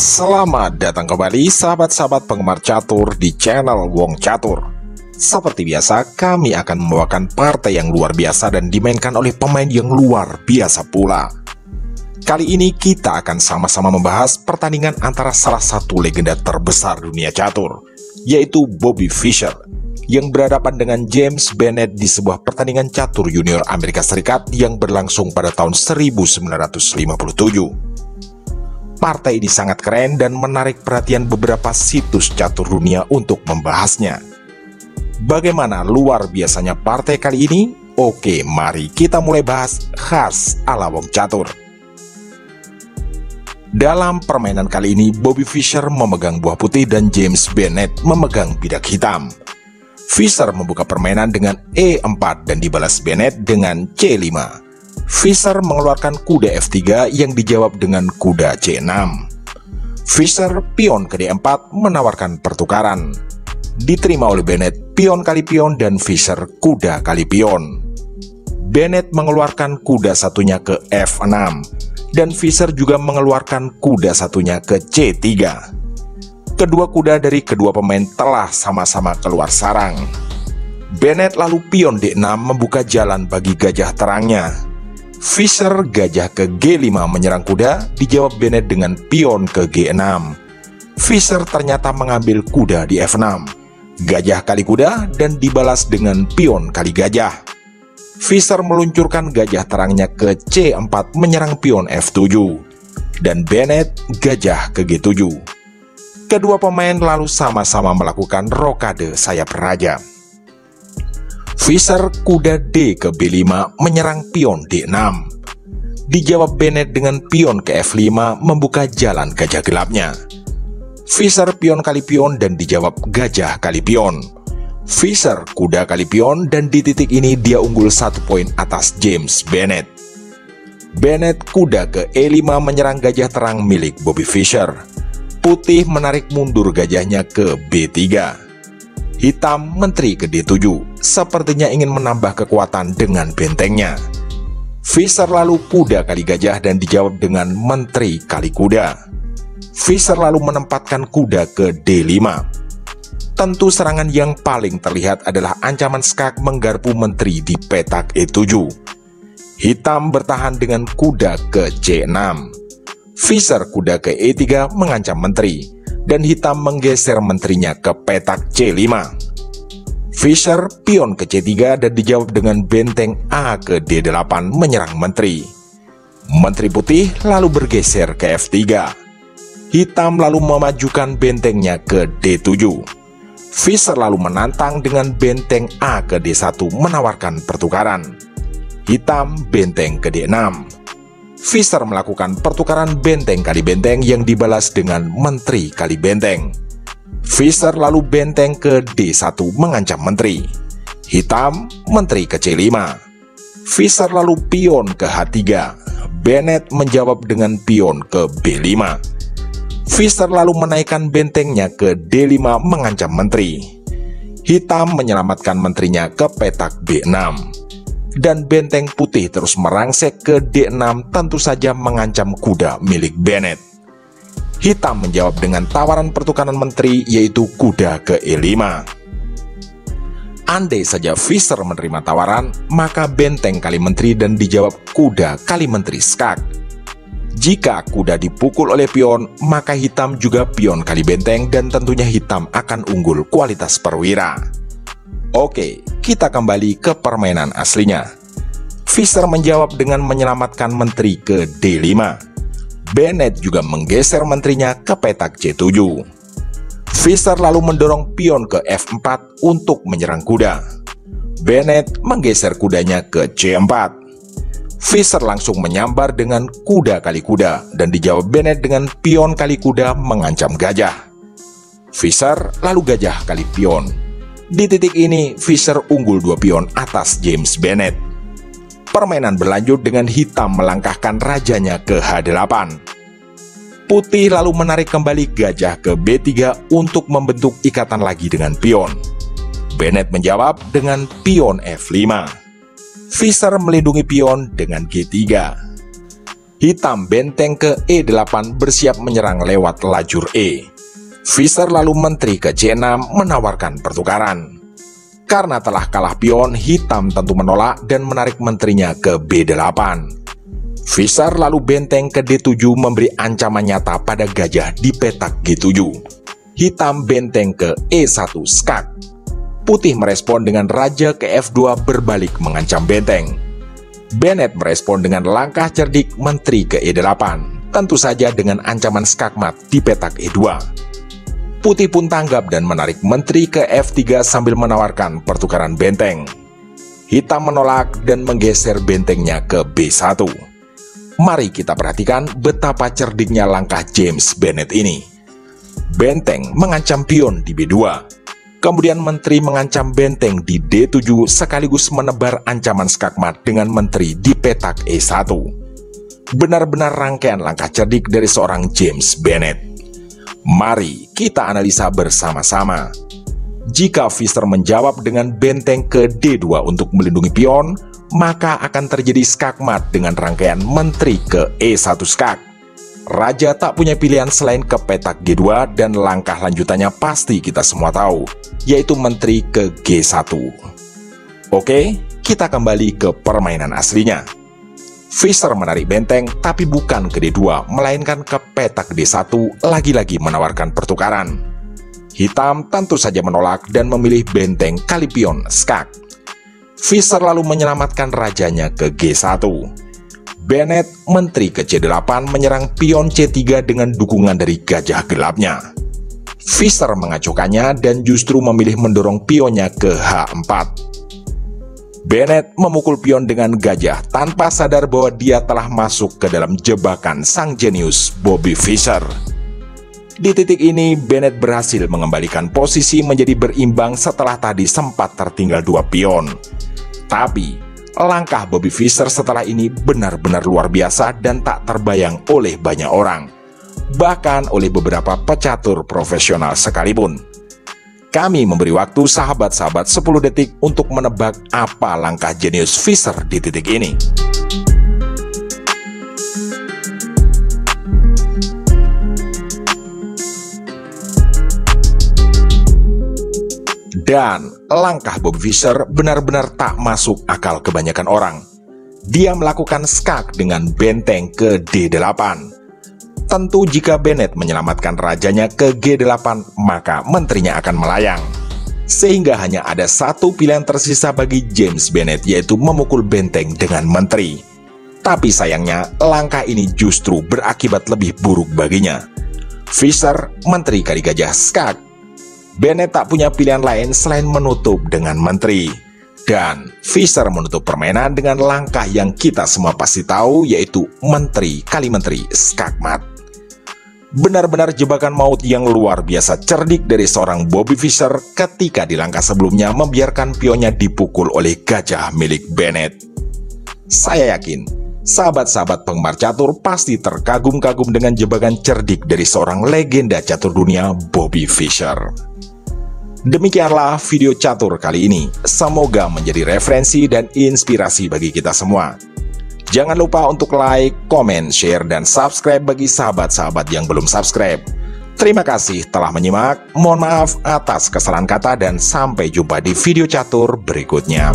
Selamat datang kembali sahabat-sahabat penggemar catur di channel Wong Catur. Seperti biasa, kami akan membawakan partai yang luar biasa dan dimainkan oleh pemain yang luar biasa pula. Kali ini kita akan sama-sama membahas pertandingan antara salah satu legenda terbesar dunia catur, yaitu Bobby Fischer, yang berhadapan dengan James Bennett di sebuah pertandingan catur junior Amerika Serikat yang berlangsung pada tahun 1957. Partai ini sangat keren dan menarik perhatian beberapa situs catur dunia untuk membahasnya. Bagaimana luar biasanya partai kali ini? Oke, mari kita mulai bahas khas ala Wong Catur. Dalam permainan kali ini, Bobby Fischer memegang buah putih dan James Bennett memegang bidak hitam. Fischer membuka permainan dengan E4 dan dibalas Bennett dengan C5. Fischer mengeluarkan kuda F3 yang dijawab dengan kuda C6. Fischer pion ke D4 menawarkan pertukaran. Diterima oleh Bennett pion kali pion dan Fischer kuda kali pion. Bennett mengeluarkan kuda satunya ke F6 dan Fischer juga mengeluarkan kuda satunya ke C3. Kedua kuda dari kedua pemain telah sama-sama keluar sarang. Bennett lalu pion D6 membuka jalan bagi gajah terangnya. Fischer gajah ke G5 menyerang kuda, dijawab Bennett dengan pion ke G6. Fischer ternyata mengambil kuda di F6, gajah kali kuda dan dibalas dengan pion kali gajah. Fischer meluncurkan gajah terangnya ke C4 menyerang pion F7, dan Bennett gajah ke G7. Kedua pemain lalu sama-sama melakukan rokade sayap raja. Fischer kuda D ke B5 menyerang pion D6. Dijawab Bennett dengan pion ke F5 membuka jalan gajah gelapnya. Fischer pion kali pion dan dijawab gajah kali pion. Fischer kuda kali pion dan di titik ini dia unggul 1 poin atas James Bennett. Bennett kuda ke E5 menyerang gajah terang milik Bobby Fischer. Putih menarik mundur gajahnya ke B3. Hitam menteri ke D7, sepertinya ingin menambah kekuatan dengan bentengnya. Fischer lalu kuda kali gajah dan dijawab dengan menteri kali kuda. Fischer lalu menempatkan kuda ke D5. Tentu serangan yang paling terlihat adalah ancaman skak menggarpu menteri di petak E7. Hitam bertahan dengan kuda ke C6. Fischer kuda ke E3 mengancam menteri, dan hitam menggeser menterinya ke petak C5. Fischer pion ke C3 dan dijawab dengan benteng A ke D8 menyerang menteri. Menteri putih lalu bergeser ke F3. Hitam lalu memajukan bentengnya ke D7. Fischer lalu menantang dengan benteng A ke D1 menawarkan pertukaran. Hitam benteng ke D6. Fischer melakukan pertukaran benteng kali benteng yang dibalas dengan menteri kali benteng. Fischer lalu benteng ke D1 mengancam menteri. Hitam menteri ke C5. Fischer lalu pion ke H3. Bennett menjawab dengan pion ke B5. Fischer lalu menaikkan bentengnya ke D5 mengancam menteri. Hitam menyelamatkan menterinya ke petak B6. Dan benteng putih terus merangsek ke D6 tentu saja mengancam kuda milik Bennett. Hitam menjawab dengan tawaran pertukaran menteri yaitu kuda ke E5. Andai saja Fischer menerima tawaran, maka benteng kali menteri dan dijawab kuda kali menteri skak. Jika kuda dipukul oleh pion, maka hitam juga pion kali benteng dan tentunya hitam akan unggul kualitas perwira. Oke, kita kembali ke permainan aslinya. Fischer menjawab dengan menyelamatkan menteri ke D5. Bennett juga menggeser menterinya ke petak C7. Fischer lalu mendorong pion ke F4 untuk menyerang kuda. Bennett menggeser kudanya ke C4. Fischer langsung menyambar dengan kuda kali kuda dan dijawab Bennett dengan pion kali kuda mengancam gajah. Fischer lalu gajah kali pion. Di titik ini, Fischer unggul 2 pion atas James Bennett. Permainan berlanjut dengan hitam melangkahkan rajanya ke H8. Putih lalu menarik kembali gajah ke B3 untuk membentuk ikatan lagi dengan pion. Bennett menjawab dengan pion F5. Fischer melindungi pion dengan G3. Hitam benteng ke E8 bersiap menyerang lewat lajur E. Fisher lalu menteri ke C6 menawarkan pertukaran. Karena telah kalah pion, hitam tentu menolak dan menarik menterinya ke B8. Fisher lalu benteng ke D7 memberi ancaman nyata pada gajah di petak G7. Hitam benteng ke E1 skak. Putih merespon dengan raja ke F2 berbalik mengancam benteng. Bennett merespon dengan langkah cerdik menteri ke E8, tentu saja dengan ancaman skakmat di petak E2. Putih pun tanggap dan menarik menteri ke F3 sambil menawarkan pertukaran benteng. Hitam menolak dan menggeser bentengnya ke B1. Mari kita perhatikan betapa cerdiknya langkah James Bennett ini. Benteng mengancam pion di B2. Kemudian menteri mengancam benteng di D7 sekaligus menebar ancaman skakmat dengan menteri di petak E1. Benar-benar rangkaian langkah cerdik dari seorang James Bennett. Mari kita analisa bersama-sama. Jika Fisher menjawab dengan benteng ke D2 untuk melindungi pion, maka akan terjadi skakmat dengan rangkaian menteri ke E1 skak. Raja tak punya pilihan selain ke petak G2 dan langkah lanjutannya pasti kita semua tahu, yaitu menteri ke G1. Oke, kita kembali ke permainan aslinya. Fisher menarik benteng tapi bukan ke D2, melainkan ke petak D1, lagi-lagi menawarkan pertukaran. Hitam tentu saja menolak dan memilih benteng kali pion skak. Fisher lalu menyelamatkan rajanya ke G1. Bennett menteri ke C8 menyerang pion C3 dengan dukungan dari gajah gelapnya. Fisher mengacuhkannya dan justru memilih mendorong pionnya ke H4. Bennett memukul pion dengan gajah tanpa sadar bahwa dia telah masuk ke dalam jebakan sang jenius Bobby Fischer. Di titik ini, Bennett berhasil mengembalikan posisi menjadi berimbang setelah tadi sempat tertinggal 2 pion. Tapi, langkah Bobby Fischer setelah ini benar-benar luar biasa dan tak terbayang oleh banyak orang, bahkan oleh beberapa pecatur profesional sekalipun. Kami memberi waktu sahabat-sahabat 10 detik untuk menebak apa langkah jenius Fischer di titik ini. Dan langkah Bobby Fischer benar-benar tak masuk akal kebanyakan orang. Dia melakukan skak dengan benteng ke D8. Tentu jika Bennett menyelamatkan rajanya ke G8, maka menterinya akan melayang. Sehingga hanya ada satu pilihan tersisa bagi James Bennett, yaitu memukul benteng dengan menteri. Tapi sayangnya, langkah ini justru berakibat lebih buruk baginya. Fischer menteri kali gajah skak. Bennett tak punya pilihan lain selain menutup dengan menteri. Dan Fischer menutup permainan dengan langkah yang kita semua pasti tahu, yaitu menteri kali menteri skakmat. Benar-benar jebakan maut yang luar biasa cerdik dari seorang Bobby Fischer ketika di langkah sebelumnya membiarkan pionnya dipukul oleh gajah milik Bennett. Saya yakin, sahabat-sahabat penggemar catur pasti terkagum-kagum dengan jebakan cerdik dari seorang legenda catur dunia Bobby Fischer. Demikianlah video catur kali ini. Semoga menjadi referensi dan inspirasi bagi kita semua. Jangan lupa untuk like, komen, share, dan subscribe bagi sahabat-sahabat yang belum subscribe. Terima kasih telah menyimak. Mohon maaf atas kesalahan kata dan sampai jumpa di video catur berikutnya.